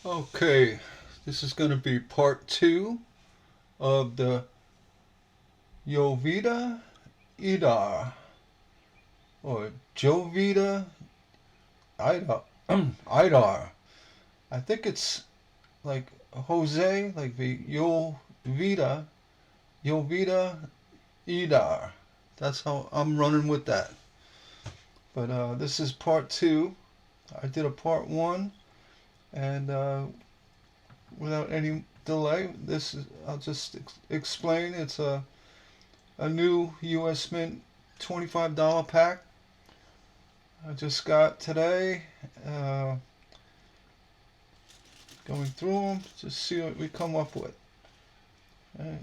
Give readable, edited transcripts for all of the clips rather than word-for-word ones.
Okay, this is going to be part two of the Jovita Idar or Jovita Idar. Idar. I think it's like Jose, like the Jovita Idar. That's how I'm running with that. But this is part two. I did a part one, and without any delay, I'll just explain. It's a new U.S. Mint $25 pack I just got today. Uh, Going through them, just see what we come up with.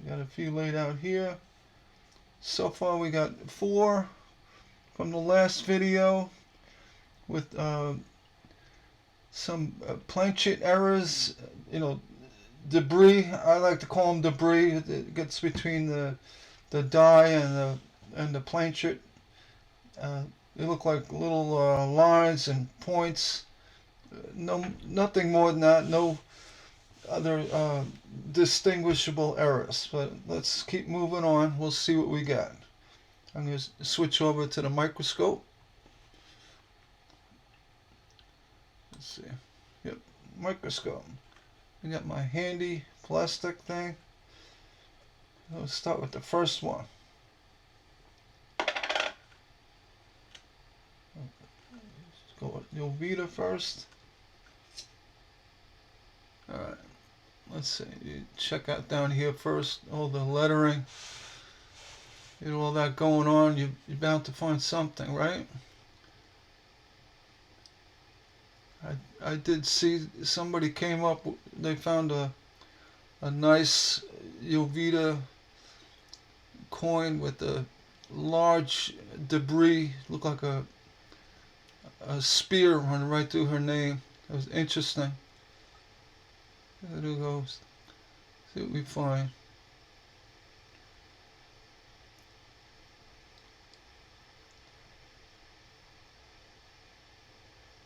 Got a few laid out here. So far we got 4 from the last video with some planchet errors, debris. I like to call them debris. It gets between the die and the planchet. Uh, they look like little lines and points. No, nothing more than that. No other distinguishable errors. But let's keep moving on. We'll see what we got. I'm going to switch over to the microscope. Let's see. Yep, microscope. I got my handy plastic thing. Let's start with the first one. Let's go with Jovita first. Alright, let's see. You check out down here first, all the lettering. All that going on, you're bound to find something, right? I did see somebody came up, they found a nice Jovita coin with a large debris, looked like a spear running right through her name. It was interesting. There it goes. See what we find.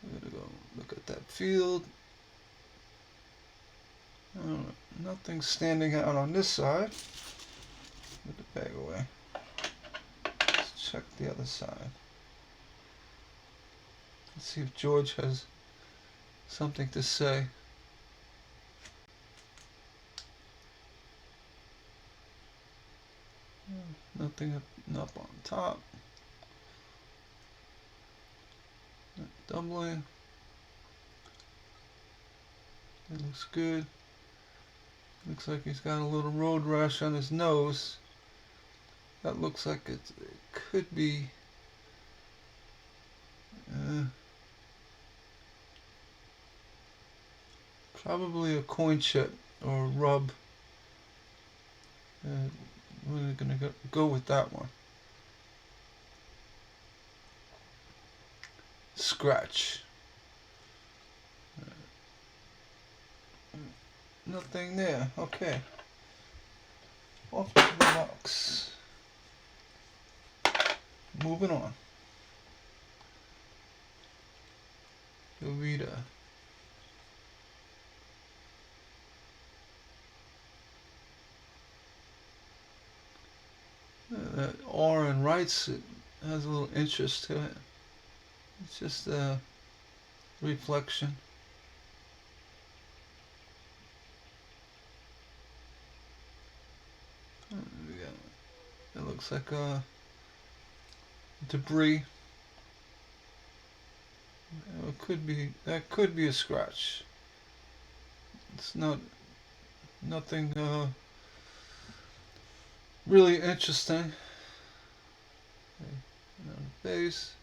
There we go. Look at that field. Nothing standing out on this side. Put the bag away. Let's check the other side. Let's see if George has something to say. Nothing up on top. Doubling. It looks good. Looks like he's got a little road rash on his nose. That looks like it could be probably a coin chip or rub. We're gonna go with that one. Scratch. Nothing there. Okay. Off to the box. Moving on. Jovita. That R and rights, it has a little interest to it. It's just a reflection. It looks like debris. That could be a scratch. It's nothing really interesting. Okay. On the base.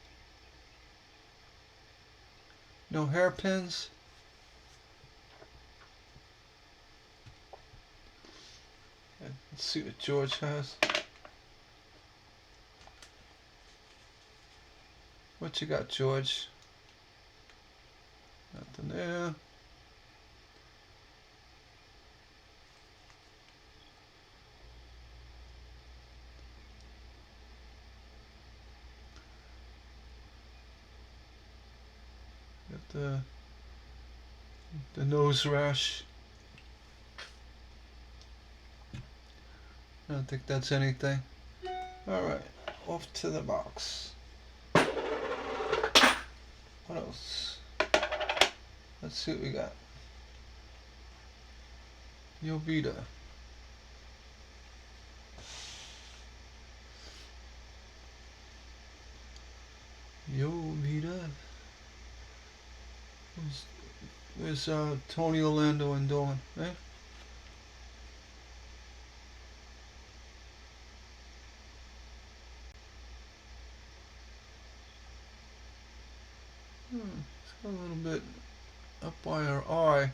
No hairpins. Okay, let's see what George has. What you got, George? Nothing there. Got the the nose rash. I don't think that's anything. Alright, off to the box. What else? Let's see what we got. Jovita. Jovita. Where's Tony, Orlando, and Dawn, eh? It's got a little bit up by her eye.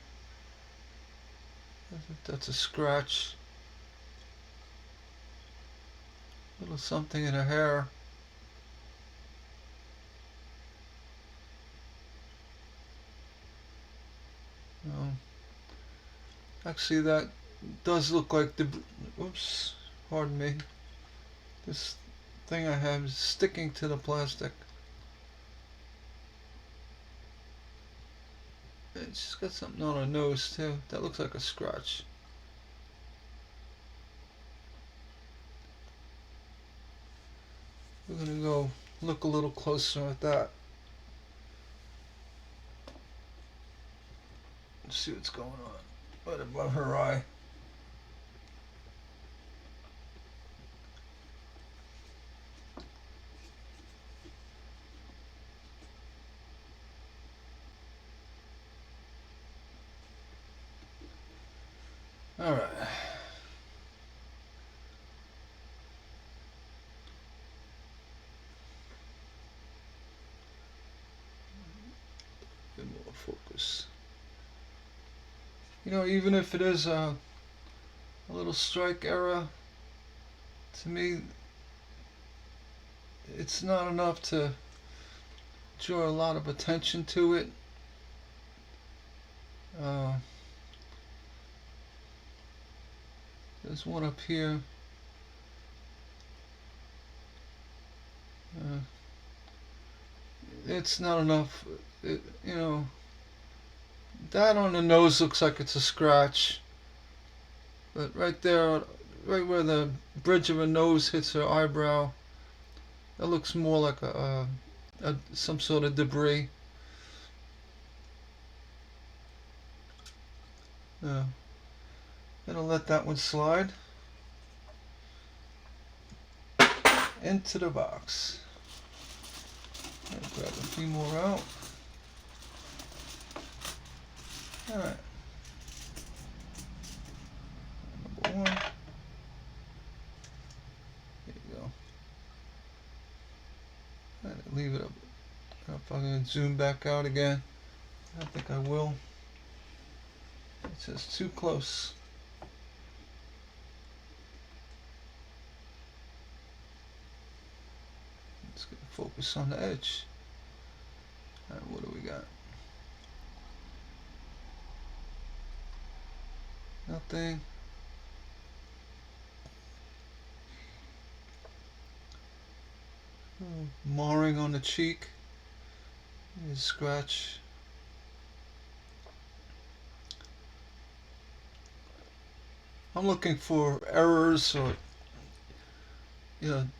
I think that's a scratch. A little something in her hair. Actually, that does look like the. Oops, pardon me. This thing I have is sticking to the plastic. She's got something on her nose too. That looks like a scratch. We're gonna go look a little closer at that. Let's see what's going on. Right above her eye. All right. A bit more focus. You know, even if it is a little strike error, to me, it's not enough to draw a lot of attention to it. There's one up here. It's not enough. You know, that on the nose looks like it's a scratch. But right there, right where the bridge of her nose hits her eyebrow, that looks more like some sort of debris. Gonna let that one slide into the box. I'll grab a few more out. All right. Number one. There you go. Leave it up. I don't know if I'm going to zoom back out again. I don't think I will. It says too close. Let's get a focus on the edge. All right, what do we got? Nothing. Marring on the cheek. Here's a scratch. I'm looking for errors or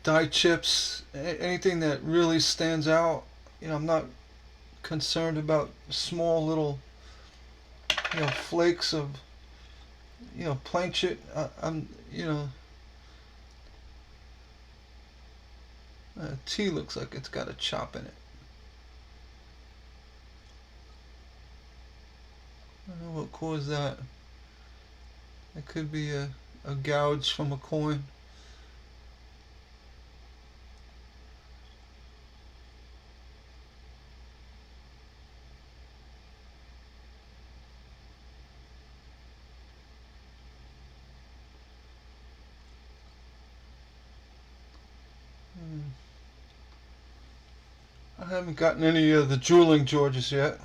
dye chips, anything that really stands out. I'm not concerned about small little flakes of planchet. Tea looks like it's got a chop in it. I don't know what caused that. It could be a gouge from a coin. I haven't gotten any of the drooling Georges yet.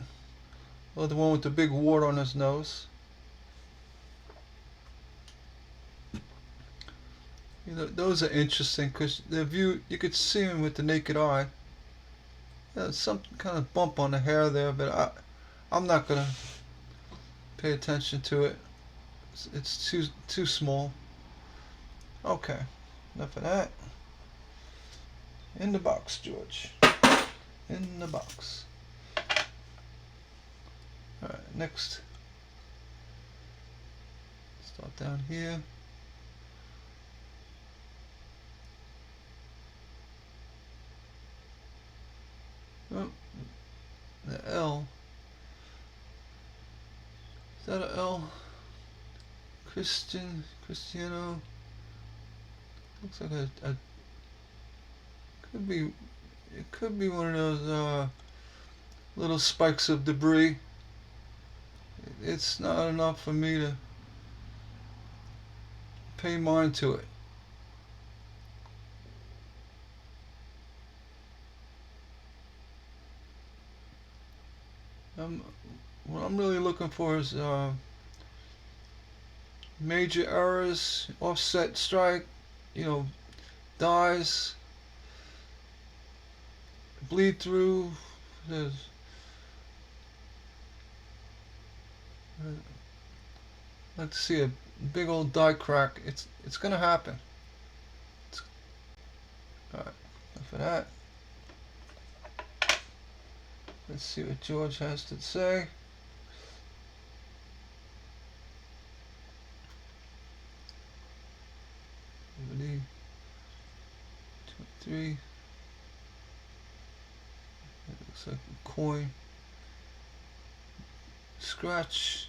Or the one with the big wart on his nose. Those are interesting because you could see them with the naked eye. There's some kind of bump on the hair there, but I'm not gonna pay attention to it. It's too small. Okay, enough of that. In the box, George. In the box. Alright, next. Start down here. Oh, the L. Is that a L? Cristiano. Looks like a could be one of those little spikes of debris. It's not enough for me to pay mind to it. What I'm really looking for is major errors, offset strike, dies, bleed through. There's I'd like to see a big old die crack. It's gonna happen. Alright, enough of that. Let's see what George has to say. Ready? 2, 3. It looks like a coin. Scratch.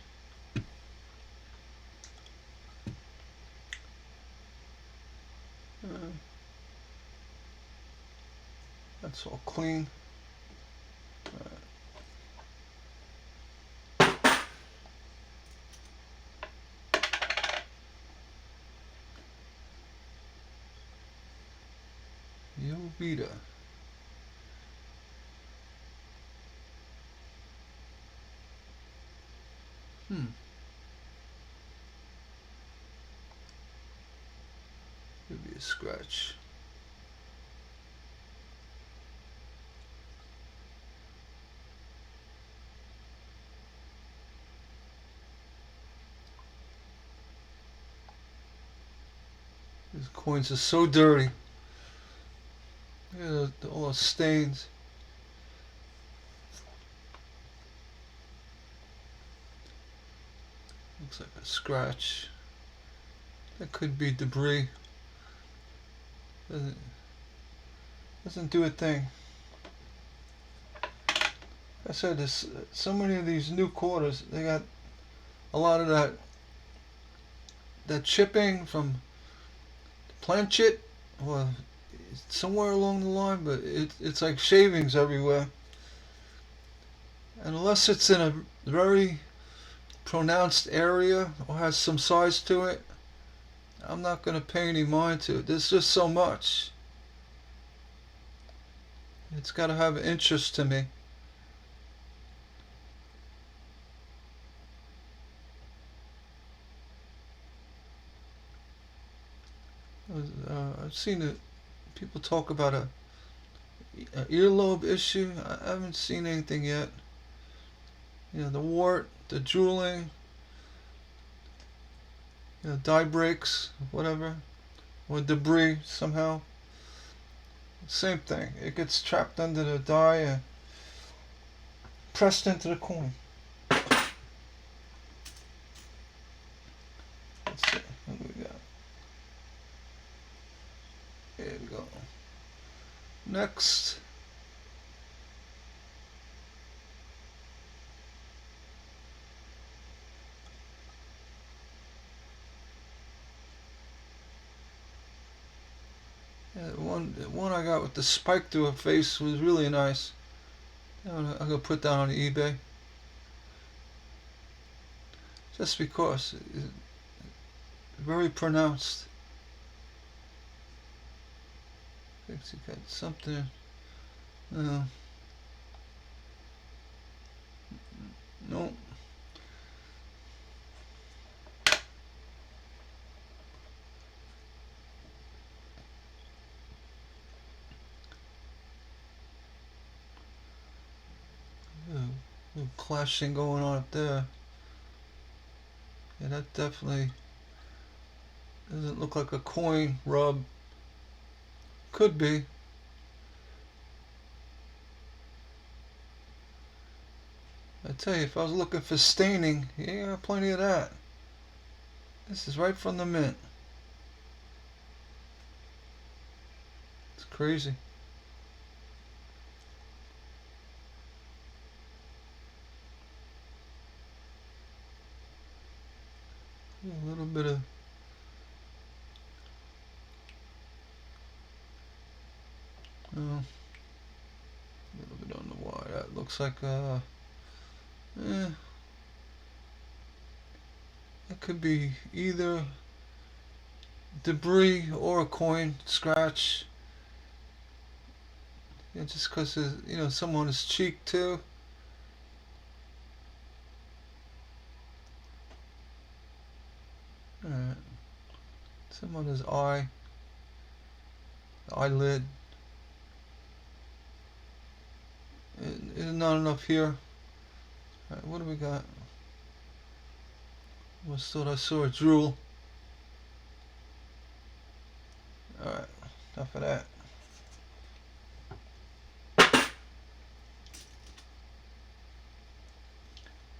That's all clean. Jovita. Could be a scratch. These coins are so dirty. Look at all the stains. Looks like a scratch. That could be debris. Doesn't do a thing. I said there's so many of these new quarters. They got a lot of that chipping from the planchette or somewhere along the line, but it's like shavings everywhere. And unless it's in a very pronounced area or has some size to it, I'm not going to pay any mind to it. There's just so much. It's got to have interest to me. I've seen people talk about a earlobe issue. I haven't seen anything yet. The wart, the drooling, die breaks, whatever, or debris somehow. Same thing. It gets trapped under the die and pressed into the coin. Let's see. What do we got? There we go. Next. Yeah, the one I got with the spike through her face was really nice. I'm gonna put that on eBay. Just because it's very pronounced. Thinks you got something. No. Little clashing going on up there. Yeah, that definitely doesn't look like a coin rub. Could be. I tell you, if I was looking for staining, yeah, plenty of that. This is right from the mint. It's crazy. A little bit of a little bit on the wire. That looks like it could be either debris or a coin scratch. Yeah, just because some on his cheek too. Alright. Some on his eye, eyelid. It's not enough here. Alright, what do we got? Almost thought I saw a drool. Alright, enough of that.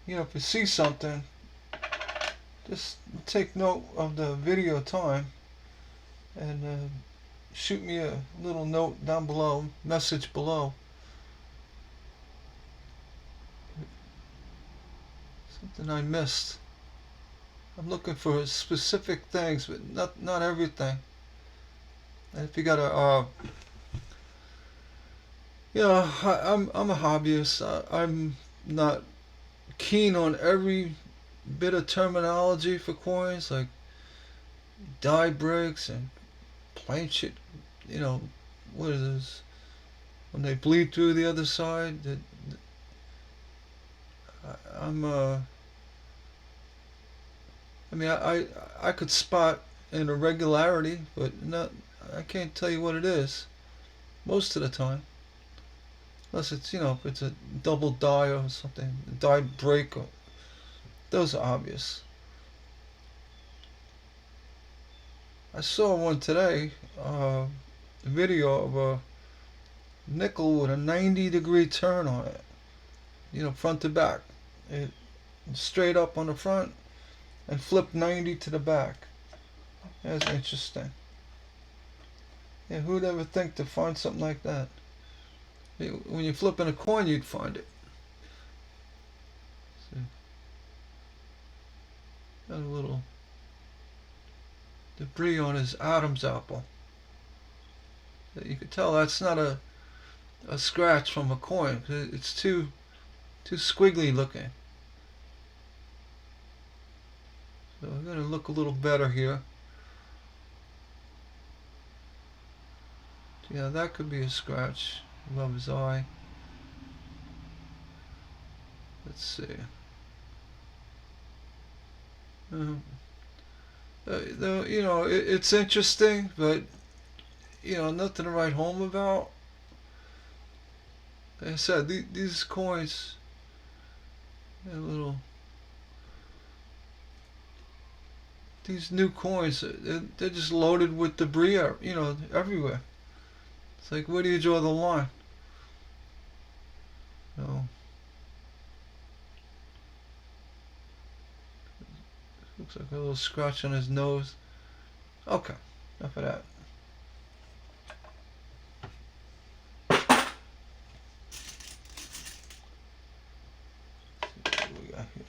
If you see something, just take note of the video time and shoot me a little note down below, message below. Something I missed. I'm looking for specific things, but not everything. And if you got I'm a hobbyist. I'm not keen on every bit of terminology for coins, like die breaks and planchet. What is this? When they bleed through the other side, I'm I mean, I could spot an irregularity, but not. I can't tell you what it is most of the time, unless it's if it's a double die or something, a die break. Those are obvious. I saw one today, a video of a nickel with a 90-degree turn on it. Front to back. It straight up on the front and flipped 90 to the back. That's interesting. Yeah, who'd ever think to find something like that? When you're flipping a coin, you'd find it. See, got a little debris on his Adam's apple. You could tell that's not a scratch from a coin. It's too squiggly looking. So I'm going to look a little better here. Yeah, that could be a scratch above his eye. Let's see. It's interesting, but nothing to write home about. Like I said, these coins, these new coins, they're just loaded with debris, everywhere. It's like, where do you draw the line? Looks like a little scratch on his nose. Okay, enough of that. What do we got here?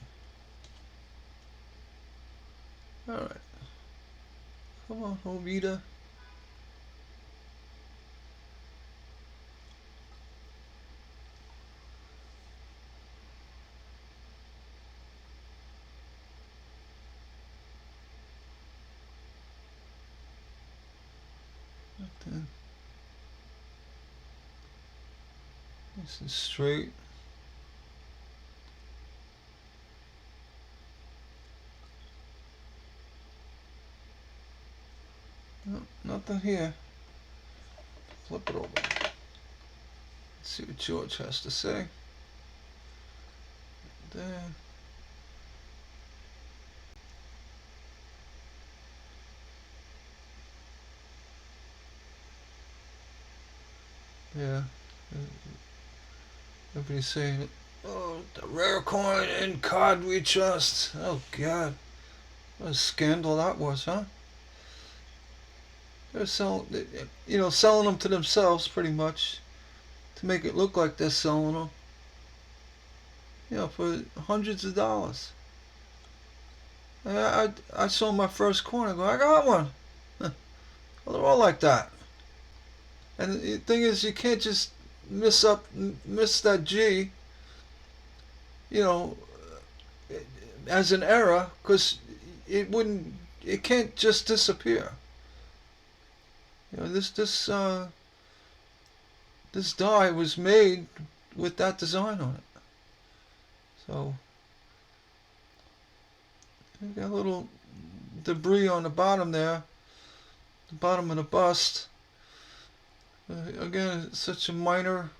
Alright. Come on, Jovita. Nothing. This is straight. No, nothing here. Flip it over. Let's see what George has to say. There. Yeah. Everybody's saying it. Oh, the rare coin in COD we trust. Oh God, what a scandal that was, huh? They're selling, selling them to themselves pretty much to make it look like they're selling them, for hundreds of dollars. I saw my first coin. I go, I got one. Well, they're all like that. And the thing is, you can't just miss that G, you know, as an error, because it can't just disappear. This die was made with that design on it. So you got a little debris on the bottom there, the bottom of the bust. Again, it's such a minor.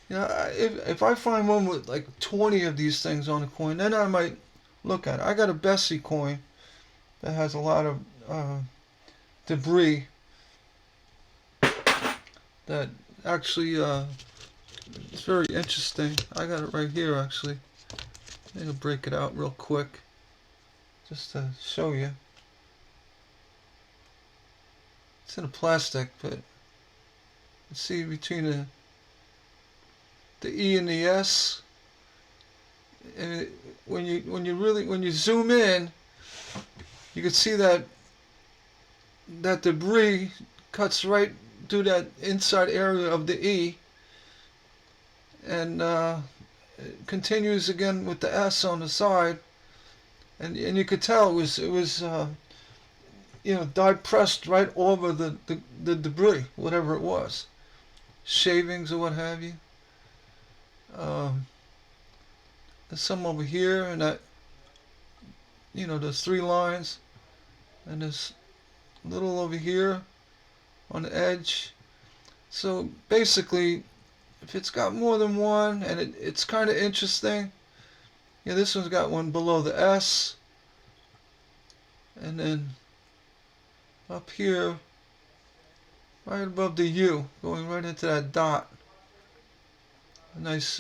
If I find one with like 20 of these things on a coin, then I might look at it. I got a Bessie coin that has a lot of debris that actually it's very interesting. I got it right here actually. I'm gonna break it out real quick just to show you. It's in a plastic, but you see between the E and the S, and when you zoom in, you can see that debris cuts right through that inside area of the E, and it continues again with the S on the side, and you could tell it was die pressed right over the debris, whatever it was, shavings or what have you. There's some over here, and that there's 3 lines, and there's little over here on the edge. So basically, if it's got more than one, and it's kind of interesting. Yeah, this one's got one below the S, and then up here, right above the U, going right into that dot. A nice,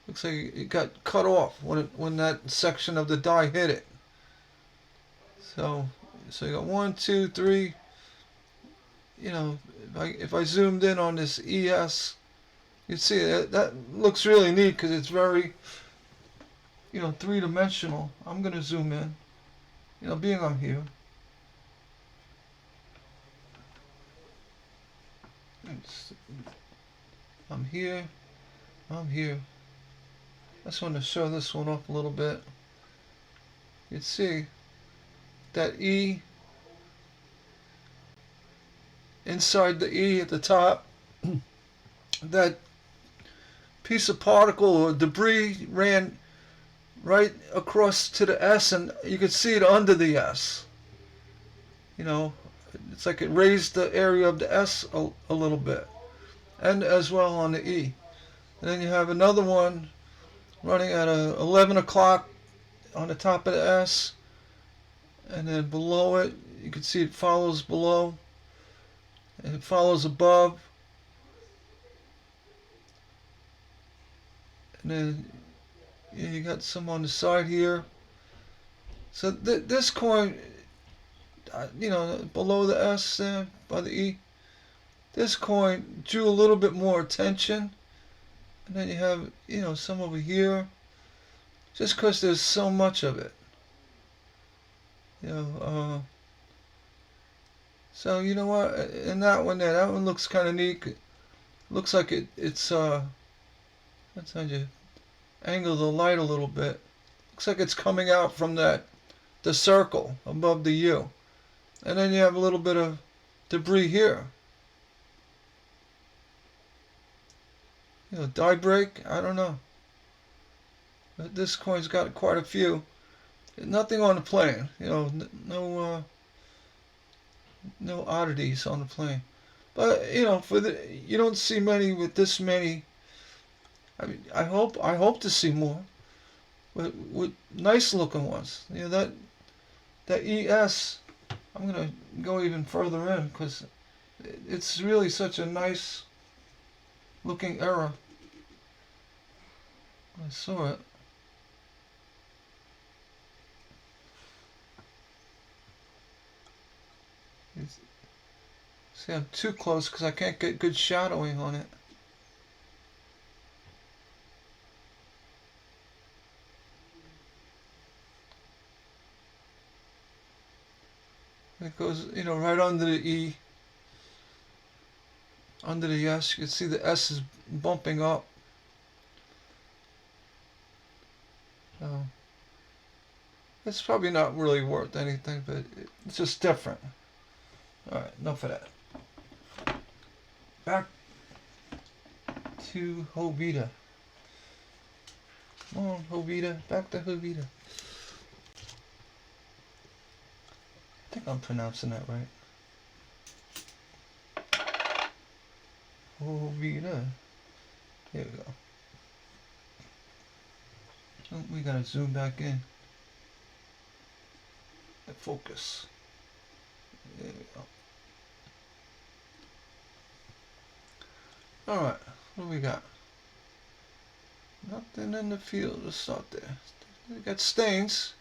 looks like it got cut off when that section of the die hit it. So you got 1, 2, 3. If I zoomed in on this ES, you'd see that looks really neat because it's very, 3-dimensional. I'm gonna zoom in, being I'm here. I'm here. I just want to show this one up a little bit. You'd see that E inside the E at the top, that piece of particle or debris ran right across to the S, and you could see it under the S. It's like it raised the area of the S a little bit, and as well on the E. And then you have another one running at 11 o'clock on the top of the S, and then below it, you can see it follows below, and it follows above, and then you got some on the side here. So this coin, below the S there by the E, this coin drew a little bit more attention. And then you have, some over here, just because there's so much of it. So you know what? And that one there, that one looks kind of neat. Looks like it's let's how you angle the light a little bit. Looks like it's coming out from the circle above the U. And then you have a little bit of debris here. Die break? I don't know. But this coin's got quite a few. Nothing on the plane. No oddities on the plane. But you don't see many with this many. I mean, I hope to see more, but with nice looking ones. That ES. I'm gonna go even further in because It's really such a nice looking error. I saw it. See, I'm too close because I can't get good shadowing on it. It goes, right under the E, under the S. You can see the S is bumping up. So it's probably not really worth anything, but it's just different. All right, enough of that. Back to Jovita. Come on, Jovita. Back to Jovita. I think I'm pronouncing that right. Jovita. Here we go. Oh, we gotta zoom back in. Focus. There we go. Alright, what do we got? Nothing in the field to start there. We got stains.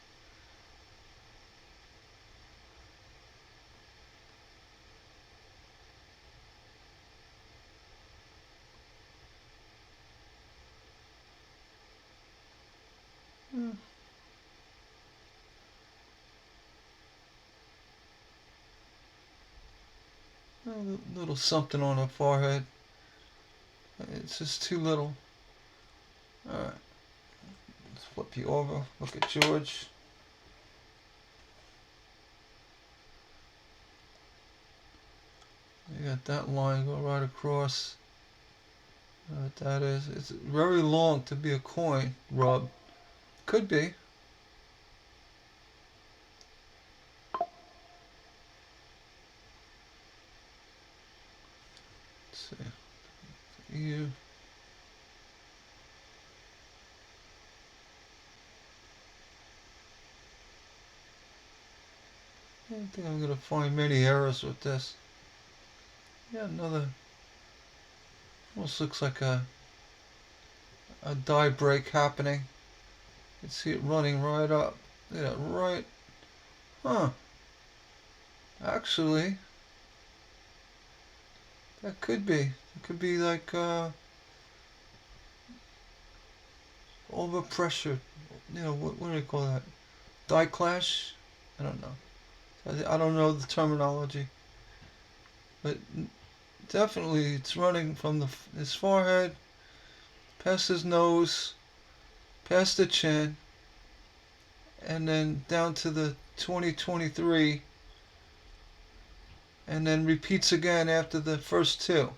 A little something on her forehead. It's just too little. Alright. Let's flip you over. Look at George. You got that line go right across. What that is. It's very long to be a coin rub. Could be. Let's see. You. I don't think I'm going to find many errors with this. Yeah, another. Almost looks like a die break happening. You can see it running right up. Yeah, right. Huh. Actually, that could be. It could be like overpressure. What do they call that? Die clash? I don't know. I don't know the terminology. But definitely it's running from his forehead, past his nose, past the chin, and then down to the 2023, and then repeats again after the first two.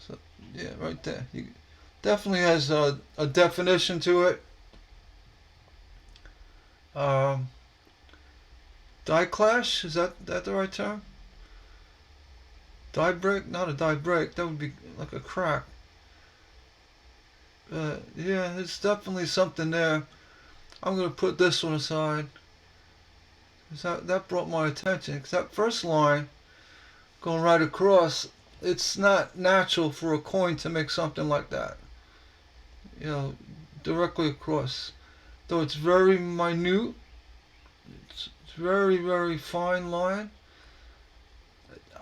So yeah, right there. Definitely has a definition to it. Die clash, is that the right term? Die break? Not a die break, that would be like a crack. Yeah, there's definitely something there. I'm going to put this one aside. That brought my attention. Because that first line, going right across, it's not natural for a coin to make something like that. Directly across. Though it's very minute, it's very, very fine line.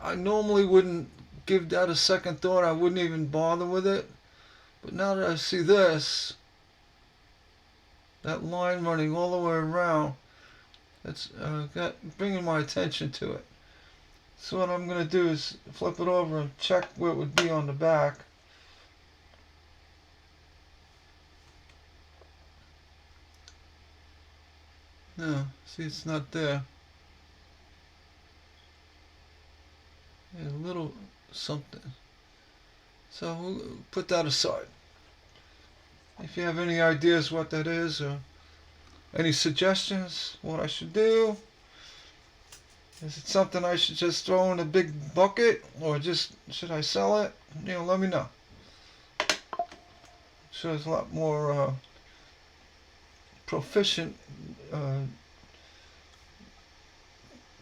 I normally wouldn't give that a second thought. I wouldn't even bother with it. But now that I see this, that line running all the way around, it's bringing my attention to it. So what I'm going to do is flip it over and check where it would be on the back. No, see, it's not there. A little something. So we'll put that aside. If you have any ideas what that is, or any suggestions what I should do, is it something I should just throw in a big bucket, or just should I sell it? Let me know. So it's a lot more proficient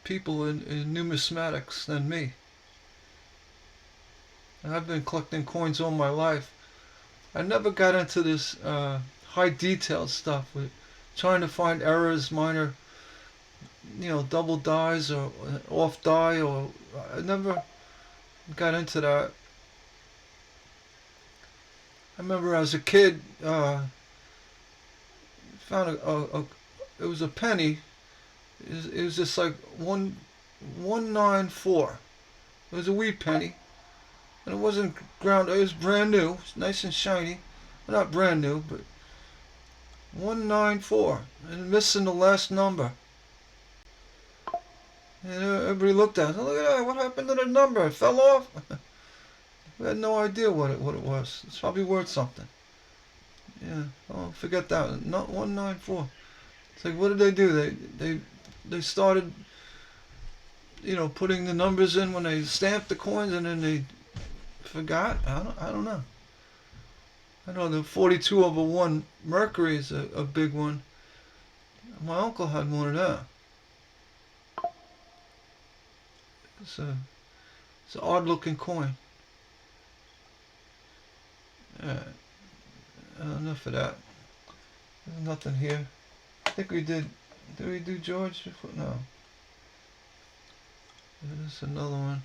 people in numismatics than me. And I've been collecting coins all my life. I never got into this high detail stuff with trying to find errors, minor, double dies or off die, or I never got into that. I remember as a kid, found it was a penny. It was just like 194. It was a wee penny, and it wasn't ground. It was brand new. It was nice and shiny. Well, not brand new, but 194, and missing the last number. And everybody looked at it. Look at that. What happened to the number? It fell off. We had no idea what it was. It's probably worth something. Yeah. Oh, forget that. Not 194. It's like, what did they do? They started, putting the numbers in when they stamped the coins, and then they forgot. I don't know. I know the 42/1 Mercury is a big one. My uncle had one of that. It's an odd looking coin. Enough of that. There's nothing here. I think we did. Did we do George before? No. There's another one.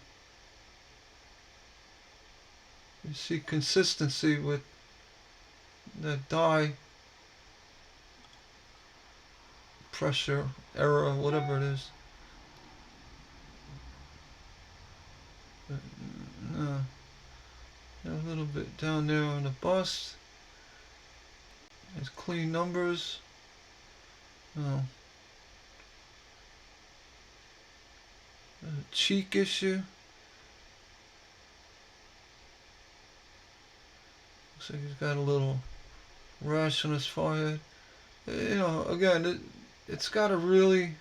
You see consistency with the die pressure error, whatever it is. But, no. A little bit down there on the bust. There's clean numbers. Oh. A cheek issue. Looks like he's got a little rash on his forehead. Again, it's got to really,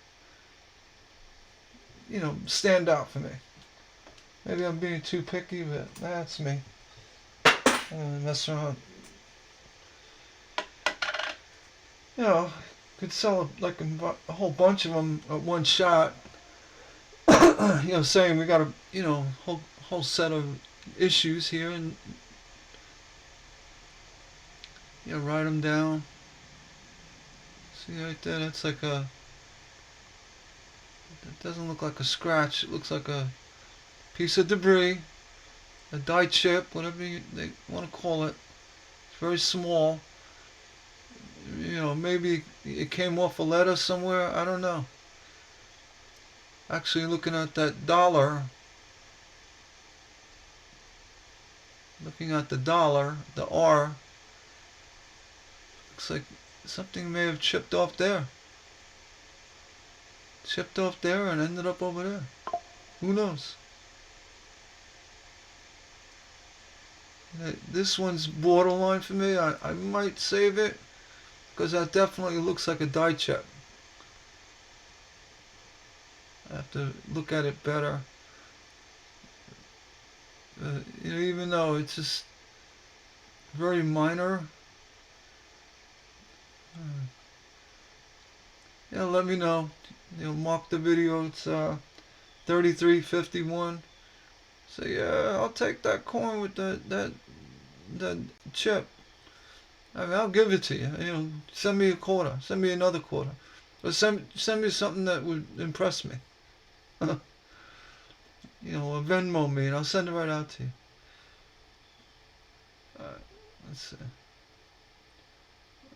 stand out for me. Maybe I'm being too picky, but that's me. Mess around. Could sell like a whole bunch of them at one shot. Saying we got a whole set of issues here, and write them down. See right there, that's like it doesn't look like a scratch. It looks like a piece of debris, a die chip, whatever they want to call it. It's very small. Maybe it came off a letter somewhere. I don't know. Actually, looking at that dollar, the R, looks like something may have chipped off there. And ended up over there. Who knows? This one's borderline for me. I might save it, because that definitely looks like a die chip. I have to look at it better. Even though it's just very minor. Let me know. Mark the video. It's 3351. Say, yeah, I'll take that coin with that chip. I mean, I'll give it to you. Send me a quarter. Send me another quarter. Or send me something that would impress me. Or Venmo me, and I'll send it right out to you. Alright, let's see.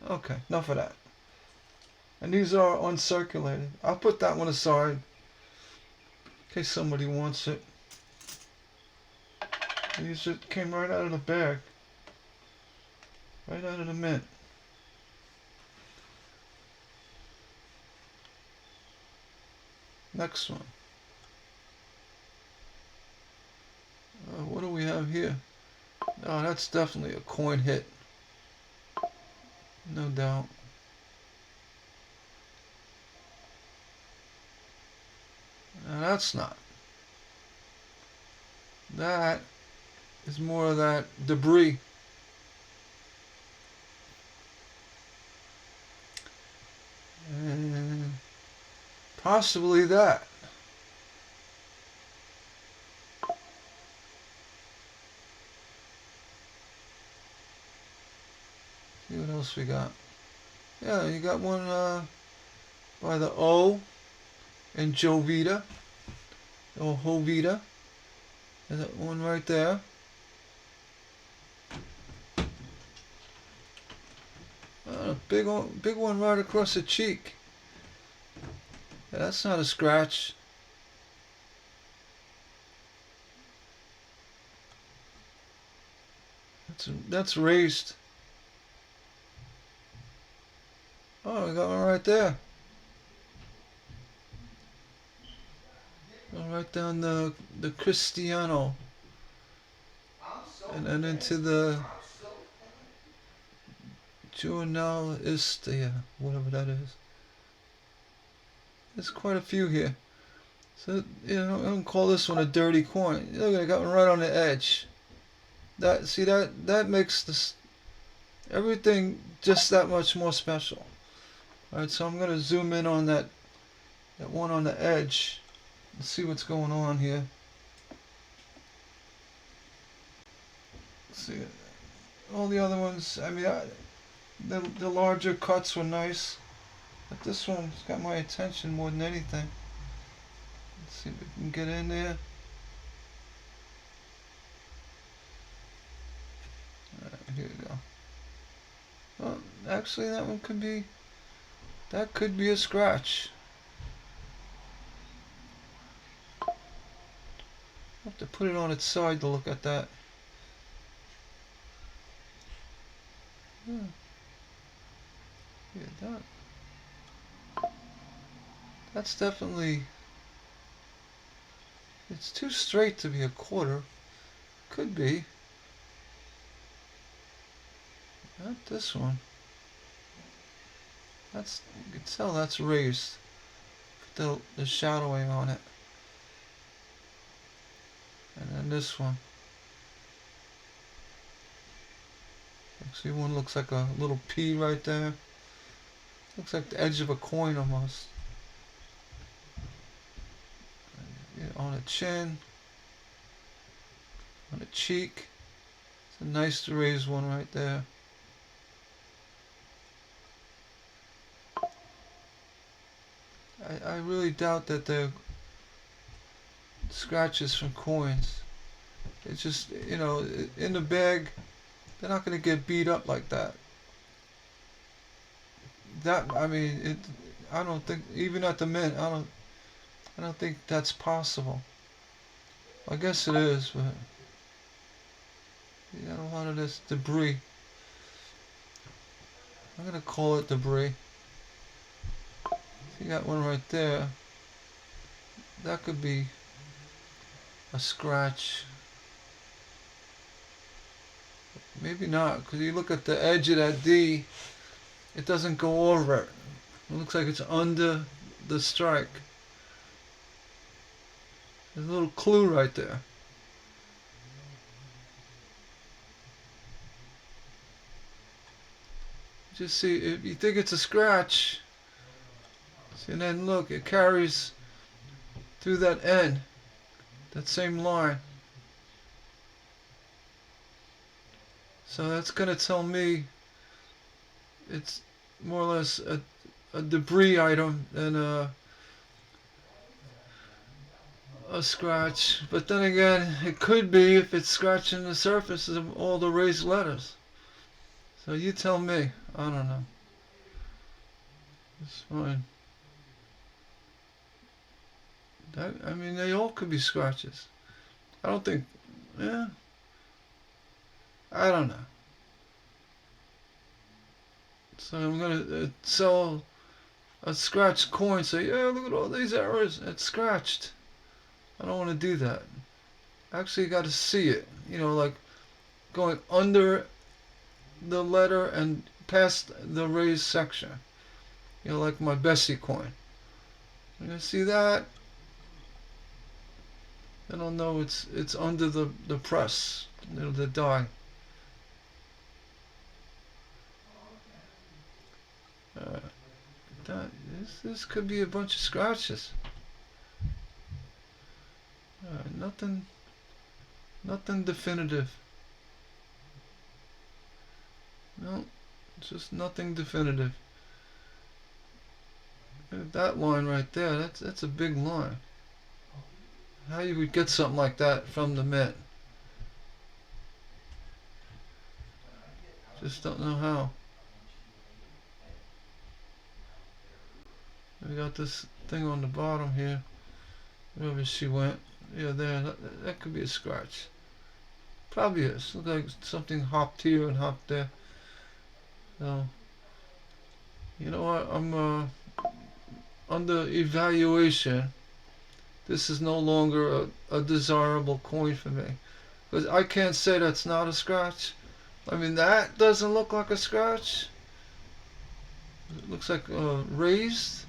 Okay, enough of that. And these are uncirculated. I'll put that one aside in case somebody wants it. These came right out of the bag. Right out of the mint. Next one. What do we have here? Oh, that's definitely a coin hit. No doubt. Now that's not. That is more of that debris. And possibly that. See what else we got. Yeah, you got one by the O in Jovita or Jovita. There's that one right there. A big one right across the cheek. Yeah, that's not a scratch. That's raised. Oh, we got one right there. Going right down the Cristiano, and then into the Journalistia, whatever that is. There's quite a few here. So, you know, I'm gonna call this one a dirty coin. Look, I got one right on the edge. That makes this everything just that much more special. Alright, so I'm gonna zoom in on that one on the edge and see what's going on here. Let's see, all the other ones, I mean, the larger cuts were nice, but this one's got my attention more than anything. Let's see if we can get in there. Alright, here we go. Well, actually, that could be a scratch. I'll have to put it on its side to look at that. Yeah, that's definitely, it's too straight to be a quarter. Could be. Not this one. You can tell that's raised. Put the shadowing on it. And then this one. See, one looks like a little P right there. Looks like the edge of a coin almost. Yeah, on a chin. On a cheek. It's a nice raised one right there. I really doubt that they're scratches from coins. It's just, you know, in the bag, they're not going to get beat up like that. I mean, I don't think, even at the mint, I don't think that's possible. I guess it is, but you got a lot of this debris. I'm going to call it debris. You got one right there. That could be a scratch. Maybe not, because you look at the edge of that D, it doesn't go over it. It looks like it's under the strike. There's a little clue right there. Just see, if you think it's a scratch, see, and then look, it carries through that end, that same line. So that's going to tell me it's more or less a debris item than a scratch. But then again, it could be if it's scratching the surfaces of all the raised letters. So you tell me. I don't know. It's fine. I mean, they all could be scratches. I don't think, yeah. I don't know. So I'm gonna sell a scratched coin. Say, yeah, look at all these errors. It's scratched. I don't want to do that. Actually, you got to see it. You know, like going under the letter and past the raised section. You know, like my Bessie coin. You're gonna see that. Then I'll know it's under the press. You know, the die. This could be a bunch of scratches. Nothing definitive. No, Just nothing definitive. That line right there, that's a big line. How you would get something like that from the Mint? Just don't know how. We got this thing on the bottom here. Wherever she went. Yeah, there. That could be a scratch. Probably is. Looks like something hopped here and hopped there. So, you know what? I'm under evaluation. This is no longer a desirable coin for me. Because I can't say that's not a scratch. I mean, that doesn't look like a scratch. It looks like raised.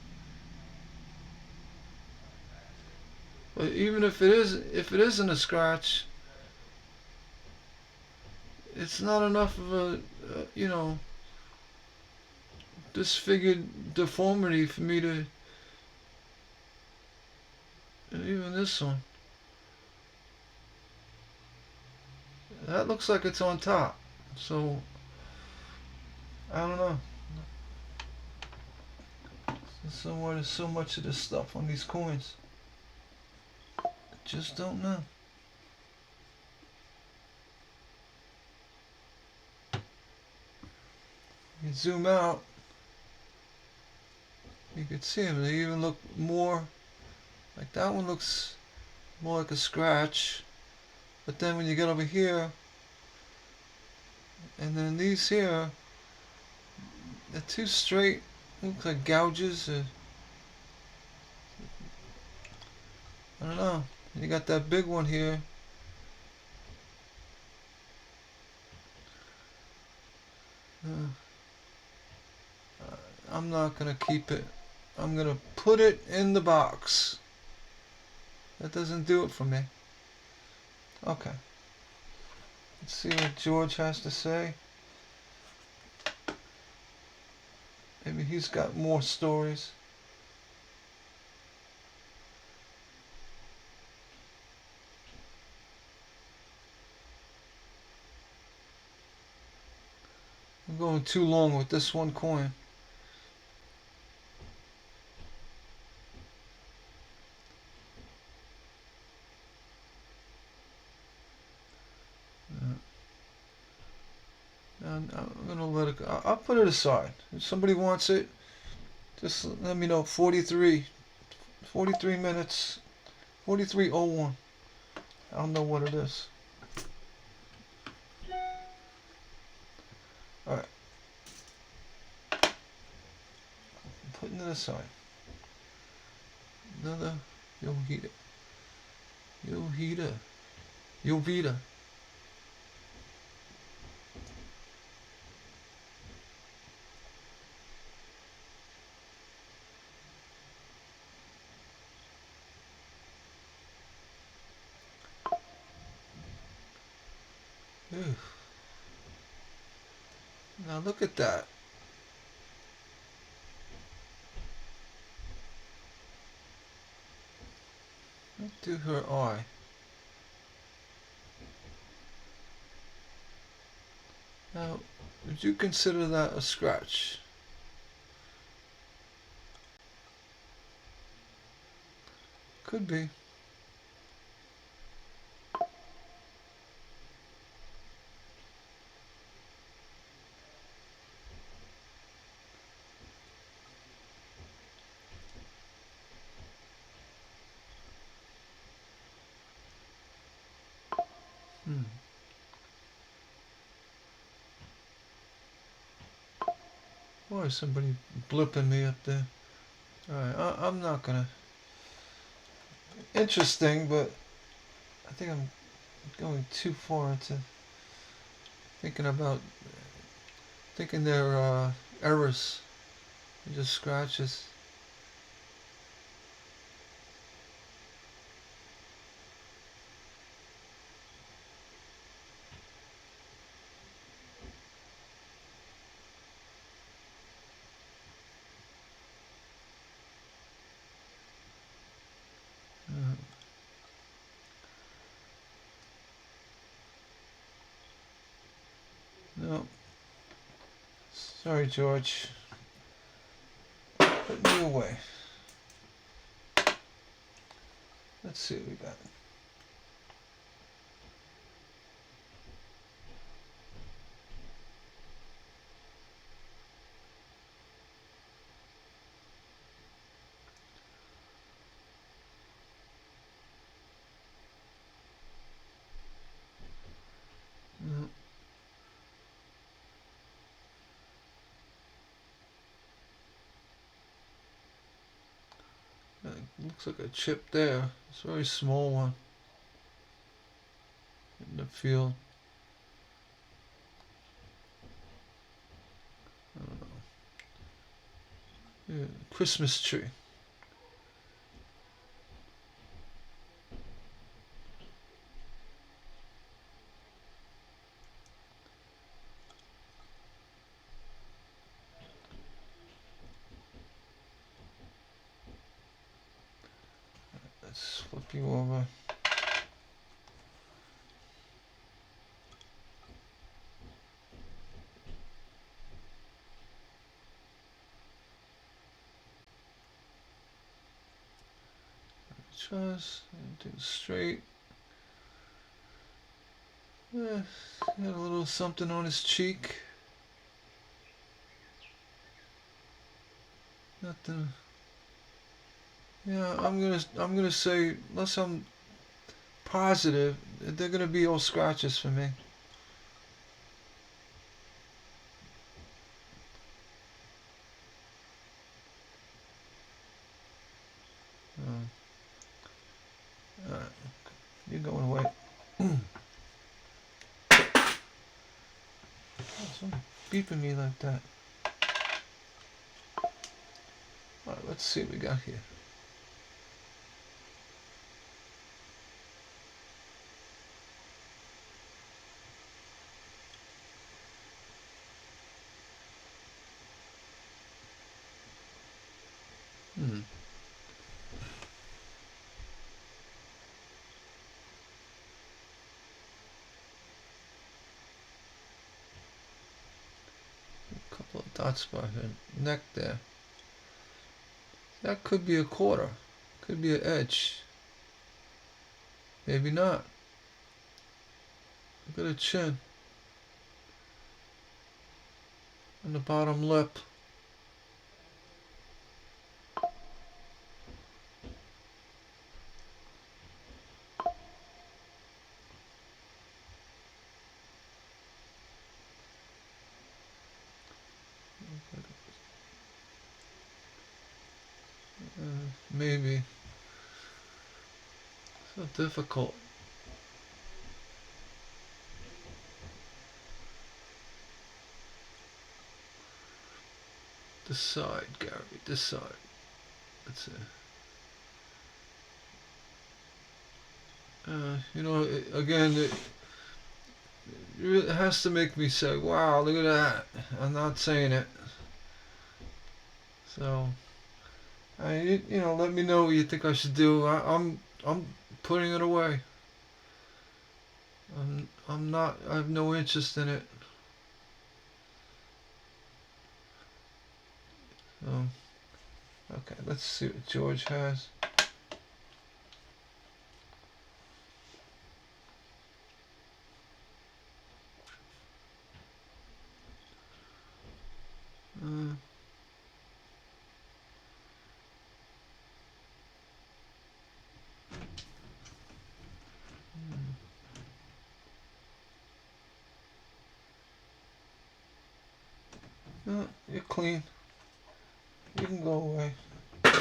But even if it isn't a scratch, it's not enough of a, disfigured deformity for me to. And even this one. That looks like it's on top. So, I don't know. So why there's so much of this stuff on these coins? I just don't know. You zoom out, you can see them. They even look more like that one looks more like a scratch. But then when you get over here, and then these here, they're too straight. Looks like gouges. I don't know. You got that big one here. I'm not gonna keep it. I'm gonna put it in the box. That doesn't do it for me. Okay. Let's see what George has to say. Maybe he's got more stories. I'm going too long with this one coin. I'm gonna let it go. I'll put it aside. If somebody wants it, just let me know. 43 minutes, 43:01. I don't know what it is. All right, I'm putting it aside. Another Jovita. Jovita. Ew. Now look at that. Look to her eye. Now, would you consider that a scratch? Could be. Why is somebody blipping me up there? Alright, I'm not gonna. Interesting, but I think I'm going too far into thinking they're errors. They're just scratches. No. Sorry, George. Put me away. Let's see what we got. Mm, looks like a chip there. It's a very small one in the field. I don't know. Yeah, Christmas tree. Let's flip you over. Just do straight. Yeah, got a little something on his cheek. Nothing. Yeah, I'm gonna say, unless I'm positive, they're gonna be all scratches for me. Oh, alright, you're going away. Someone beeping me like that. Alright, let's see what we got here. Hmm. A couple of dots by her neck there. That could be a quarter. Could be an edge. Maybe not. Look at the chin. And the bottom lip. Maybe. So difficult. Decide, Gary. Decide. That's it. You know, again, it has to make me say, "Wow, look at that." I'm not saying it. So, you know, let me know what you think I should do. I'm putting it away. I'm not. I have no interest in it. So, okay, let's see what George has. Uh, no, you're clean. You can go away. All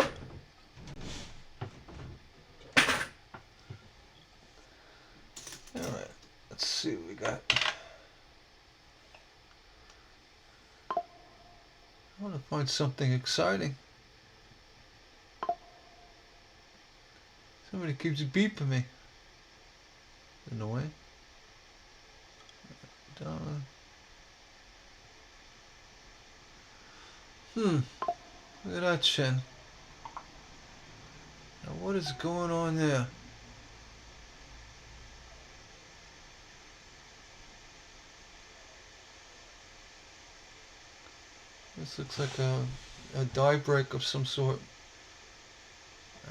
right. Let's see what we got. I want to find something exciting. Somebody keeps beeping me. Annoying. Down. Look at that chin. Now what is going on there? This looks like a die break of some sort.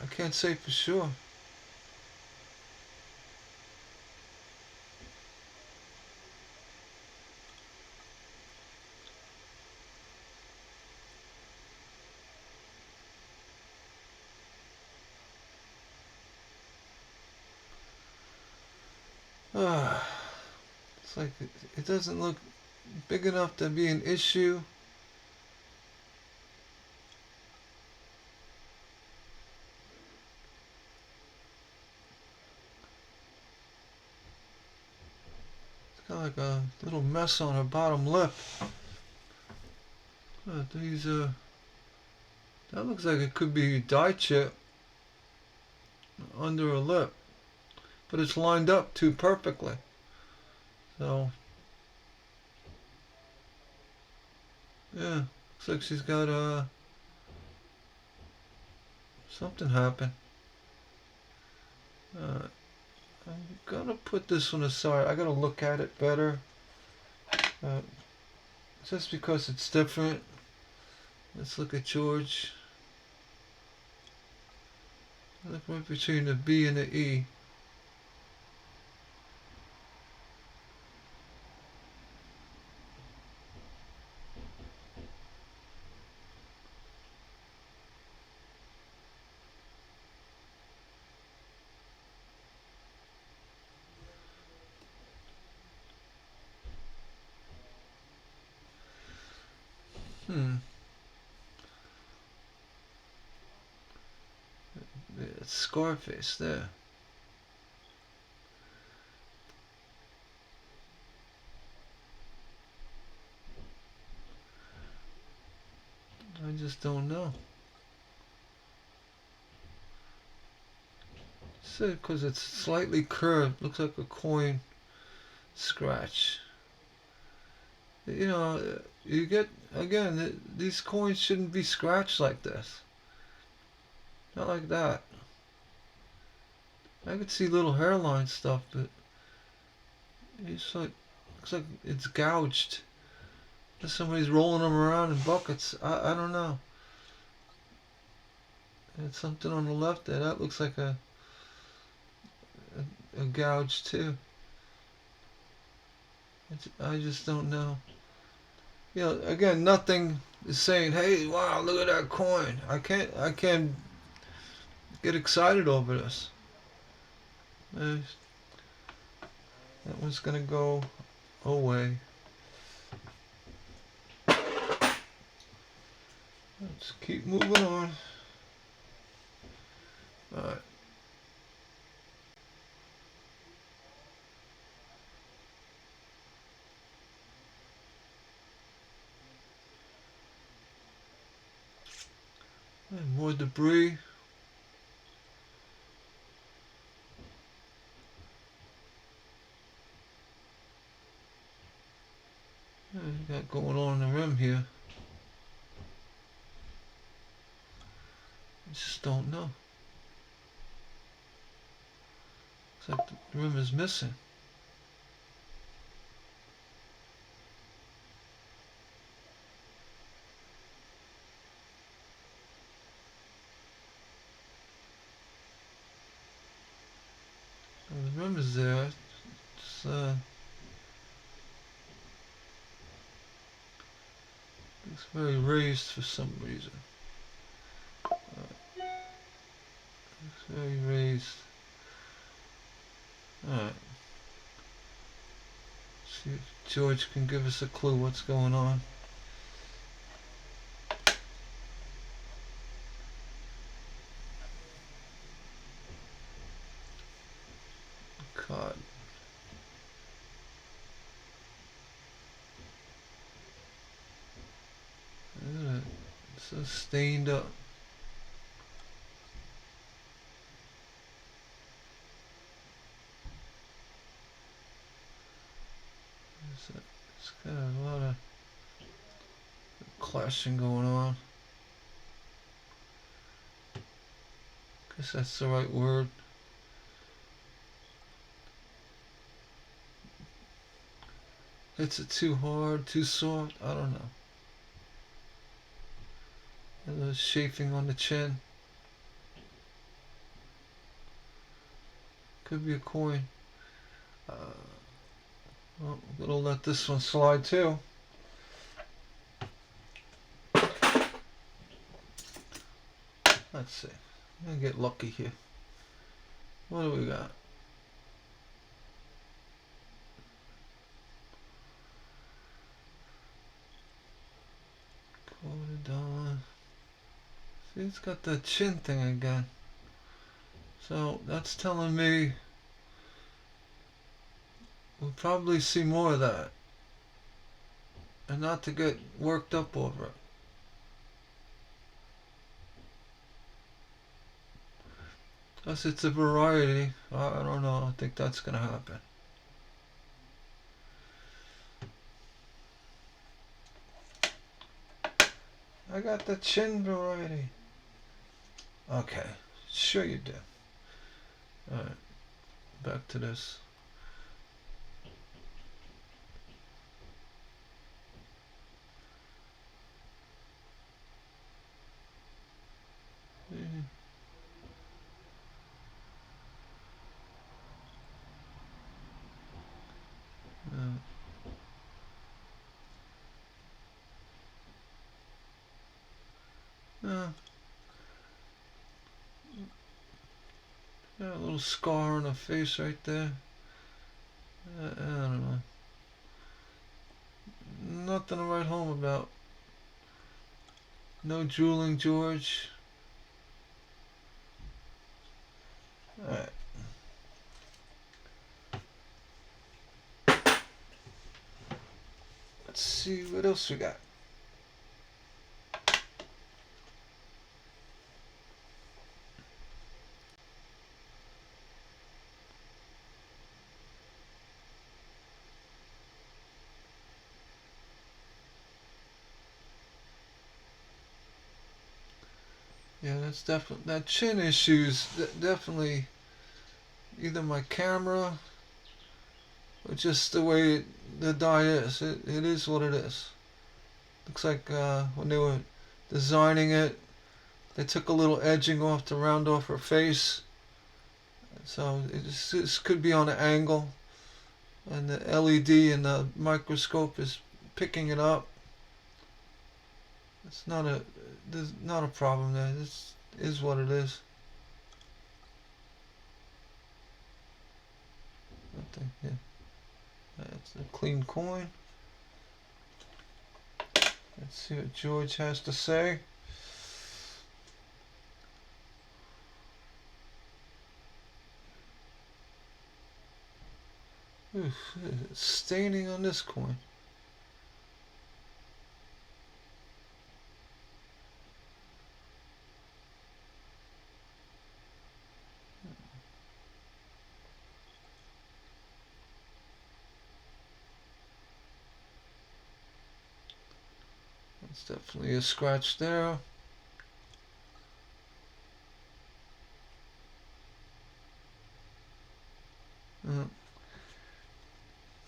I can't say for sure. Ah, it's like it doesn't look big enough to be an issue. It's got like a little mess on her bottom lip. These that looks like it could be dye chip under her lip, but it's lined up too perfectly. So yeah, looks like she's got something happen. I'm gonna put this one aside. I gotta look at it better. Uh, just because it's different. Let's look at George. Look right between the B and the E. Hmm. It's Scarface there. I just don't know. So, because it's slightly curved, looks like a coin scratch. You know, you get, again, these coins shouldn't be scratched like this. Not like that. I could see little hairline stuff, but it's like, looks like it's gouged. Somebody's rolling them around in buckets. I don't know. It's something on the left there. That looks like a gouge too. I just don't know. You know, again, nothing is saying, "Hey, wow, look at that coin." I can't get excited over this. Uh, that one's gonna go away. Let's keep moving on. All right. And more debris. What we got going on in the rim here? I just don't know. Looks like the rim is missing. Well, the rim is there. It's looks very raised for some reason. Looks very raised. Alright. See if George can give us a clue what's going on. God. Look at it. It's so stained up. It's got a lot of clashing going on. Guess that's the right word. Hits it too hard, too soft. I don't know. A little chafing on the chin. Could be a coin. Well, I'm gonna let this one slide too. Let's see. I'm gonna get lucky here. What do we got? $2. See, it's got the chin thing again. So that's telling me we'll probably see more of that. And not to get worked up over it. Plus it's a variety. I don't know. I think that's gonna happen. I got the chin variety. Okay. Sure you do. Alright. Back to this. Got a little scar on the face right there. I don't know. Nothing to write home about. No drooling George. Alright. Let's see what else we got. Yeah, that's definitely that chin issues. Definitely either my camera or just the way the die is. It is what it is. Looks like when they were designing it, they took a little edging off to round off her face. So this could be on an angle, and the LED and the microscope is picking it up. It's not a there's not a problem there. This is what it is. I think, yeah. That's a clean coin. Let's see what George has to say. Oof, staining on this coin. It's definitely a scratch there.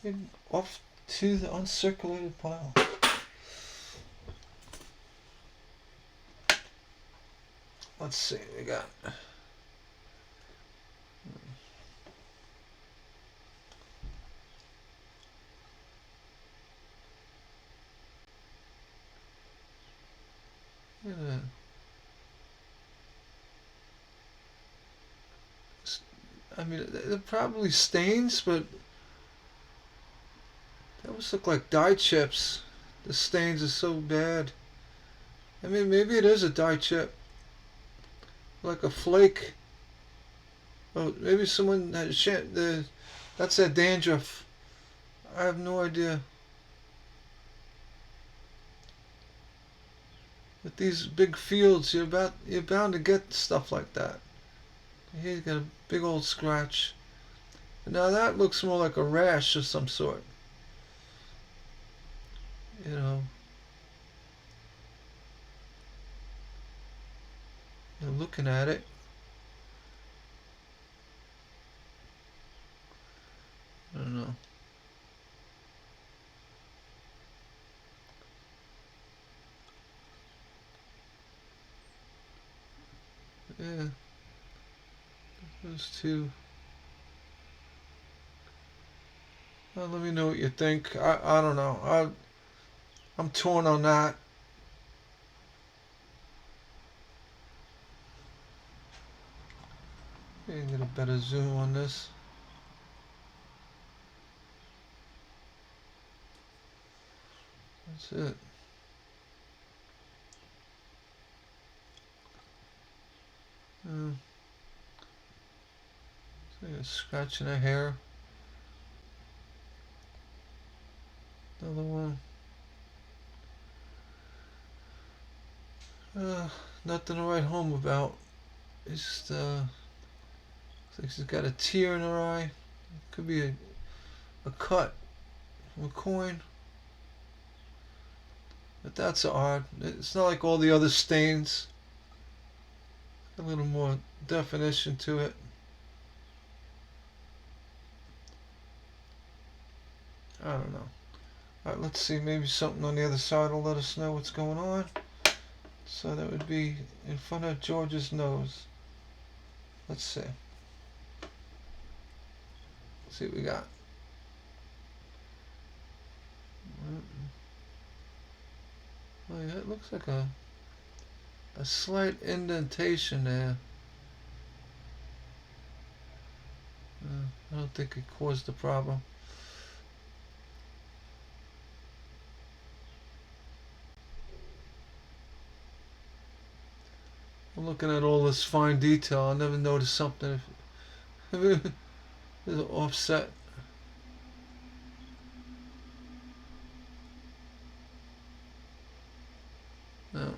And off to the uncirculated pile. Let's see, we got I mean, they're probably stains, but they almost look like dye chips. The stains are so bad. I mean, maybe it is a dye chip, like a flake. Oh, maybe someone had that's that dandruff. I have no idea. With these big fields, you're bound to get stuff like that. Here you got a big old scratch. Now that looks more like a rash of some sort. You know. You're looking at it. I don't know. Yeah, those two. Let me know what you think. I don't know. I'm torn on that. Yeah, get a better zoom on this. That's it. Uh, Scratching a hair. Another one. Nothing to write home about. It's just, looks like she's got a tear in her eye. Could be a cut from a coin. But that's odd. It's not like all the other stains. A little more definition to it. I don't know. Alright, let's see. Maybe something on the other side will let us know what's going on. So that would be in front of George's nose. Let's see. Let's see what we got. Oh yeah, it looks like a slight indentation there. I don't think it caused the problem. I'm looking at all this fine detail. I never noticed something. There's an offset. No.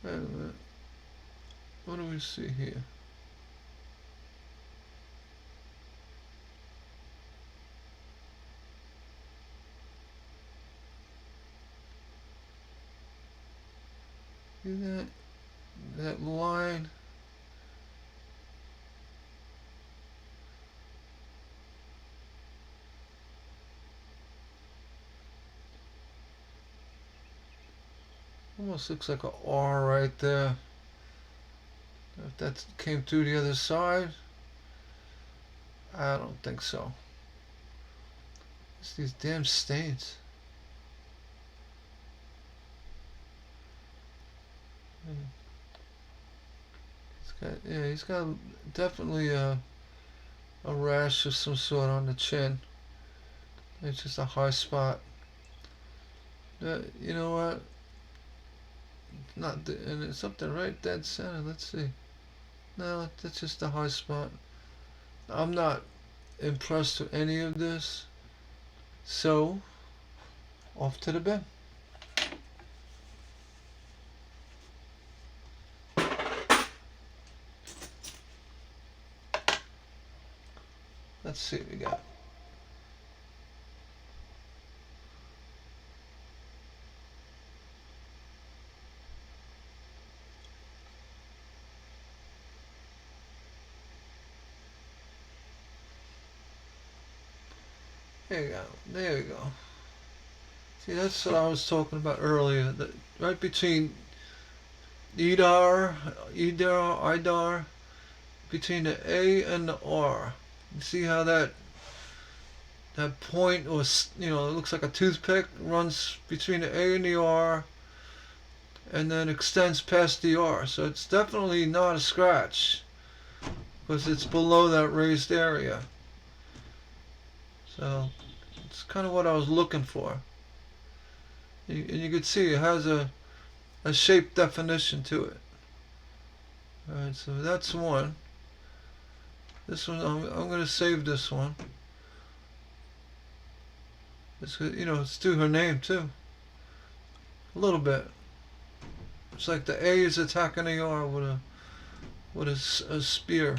Wait a minute. What do we see here? See that line? Almost looks like a R right there. If that came through the other side, I don't think so. It's these damn stains. He's got definitely a rash of some sort on the chin. It's just a high spot. You know what? And it's something right dead center. Let's see. No, that's just a high spot. I'm not impressed with any of this. So, off to the bin. Let's see what we got. There you go. There we go. See, that's what I was talking about earlier. Right between Idar, between the A and the R. You see how that point, or it looks like a toothpick, runs between the A and the R, and then extends past the R. So it's definitely not a scratch, because it's below that raised area. So it's kind of what I was looking for. And you can see it has a shape definition to it. Alright, so that's one. This one, I'm going to save this one. It's through her name too. A little bit. It's like the A is attacking the R with a spear.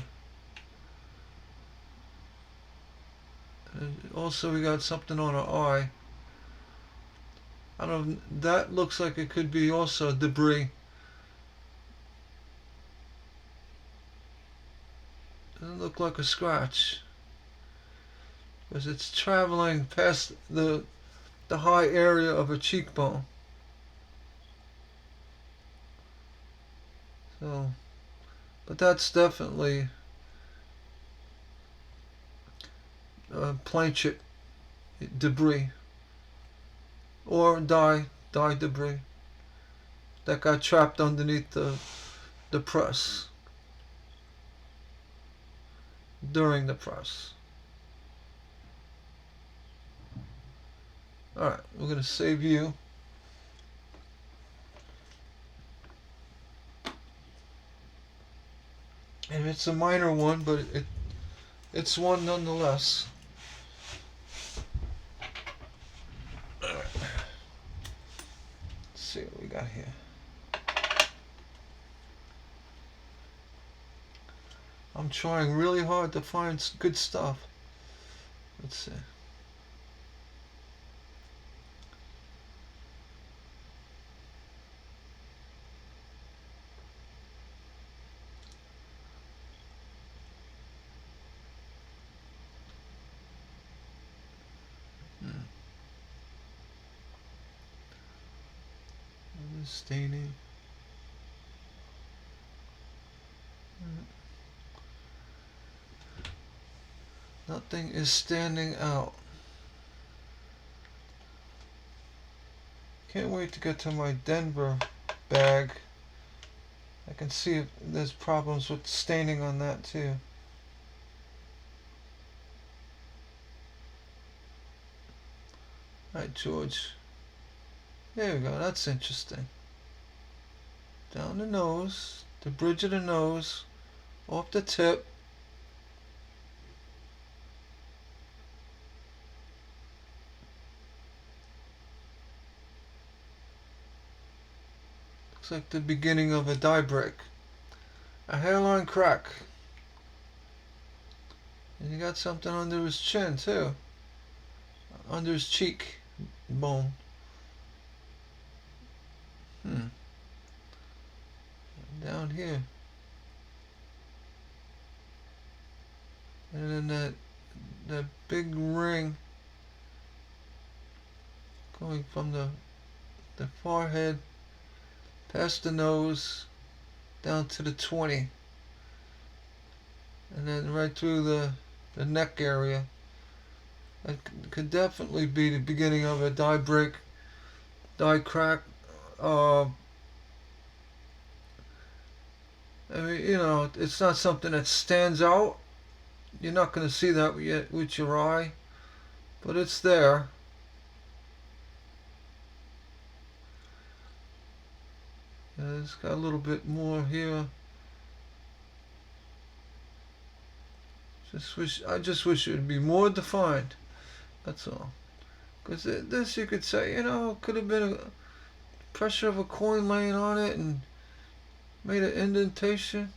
And also we got something on her eye. I don't know, that looks like it could be also debris. Doesn't look like a scratch, because it's traveling past the high area of her cheekbone. So, but that's definitely planchet debris or dye debris that got trapped underneath the press during the press. Alright, we're going to save you. And it's a minor one, but it's one nonetheless. Alright. Let's see what we got here. I'm trying really hard to find good stuff. Let's see. Staining. Nothing is standing out. Can't wait to get to my Denver bag. I can see if there's problems with staining on that too. Alright, George. There we go, that's interesting. Down the nose, the bridge of the nose, off the tip. Looks like the beginning of a die break. A hairline crack. And he got something under his chin too. Under his cheek bone. Down here. And then that big ring going from the forehead past the nose down to the 20. And then right through the neck area. That could definitely be the beginning of a die break, die crack. I mean, you know, it's not something that stands out. You're not going to see that with your eye, but it's there. Yeah, it's got a little bit more here. I just wish it would be more defined. That's all. Because this, you could say, you know, could have been a pressure of a coin laying on it and made an indentation.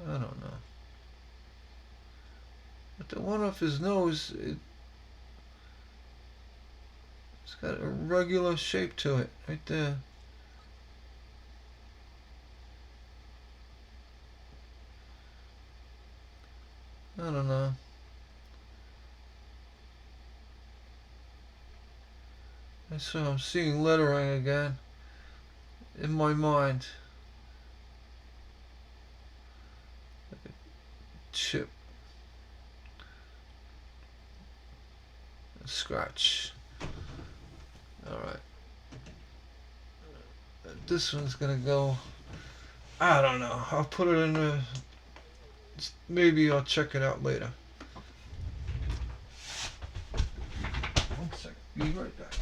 I don't know. But the one off his nose, it's got a regular shape to it, right there. I don't know. So I'm seeing lettering again in my mind. Like a chip. A scratch. Alright. This one's gonna go. I don't know. I'll put it in the. Maybe I'll check it out later. One second. Be right back.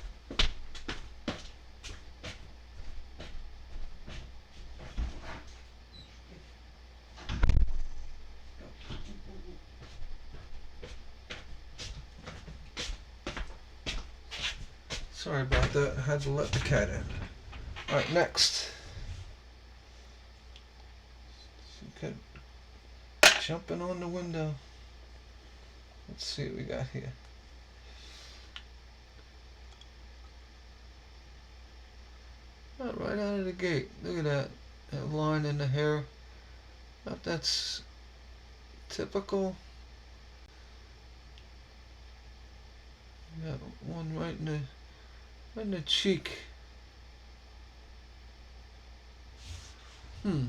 Sorry about that. I had to let the cat in. Alright, next. Okay. Jumping on the window. Let's see what we got here. Oh, right out of the gate. Look at that. That line in the hair. If that's typical. You got one right in the cheek. Hmm.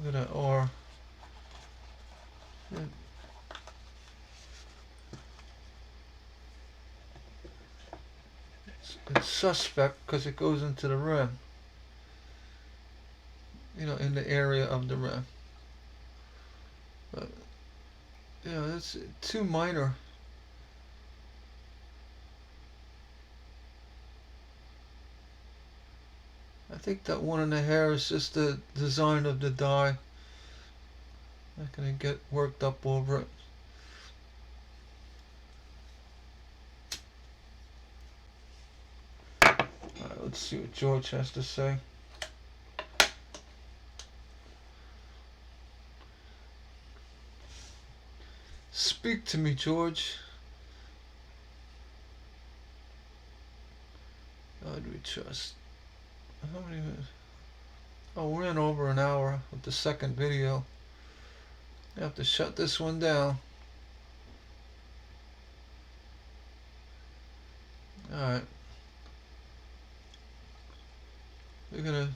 Look at that R. It's suspect because it goes into the rim. You know, in the area of the rim. But, you know, it's too minor. I think that one in the hair is just the design of the dye. Not gonna get worked up over it. Alright, let's see what George has to say. Speak to me, George. God we trust. How many minutes? Oh, we're in over an hour with the second video. I have to shut this one down. Alright. We're gonna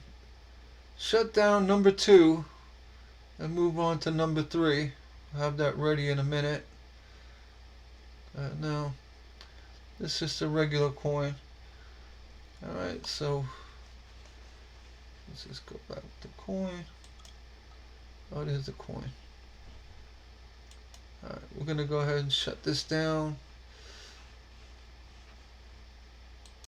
shut down number 2 and move on to number 3. I'll have that ready in a minute. Now, this is the regular coin. Alright, so let's just go back to coin. Oh, there's the coin. Alright, we're gonna go ahead and shut this down.